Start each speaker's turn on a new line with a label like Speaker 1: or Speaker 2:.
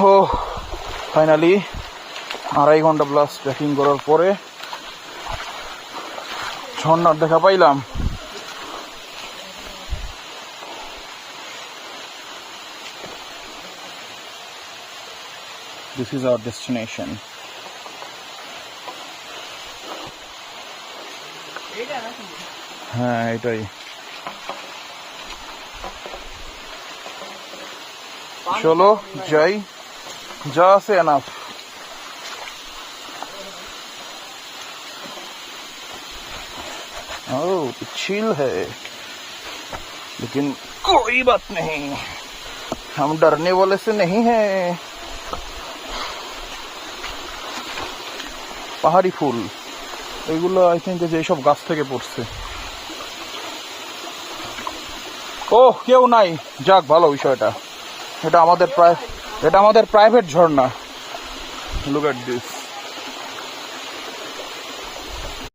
Speaker 1: ও finally 2.5 ঘন্টা plus trekking করার পরে ঝর্ণার দেখা পাইলাম। This is our destination. হ্যাঁ এটাই। চলো যাই, যা আছে এনাফ। ओह चिल है, लेकिन कोई बात नहीं, हम डरने वाले से नहीं हैं। পাহাড়ি ফুল এগুলো আই থিঙ্ক যে এইসব গাছ থেকে পড়ছে। ও কেউ নাই, যাক ভালো বিষয়টা। এটা আমাদের private Jharna. Look at this.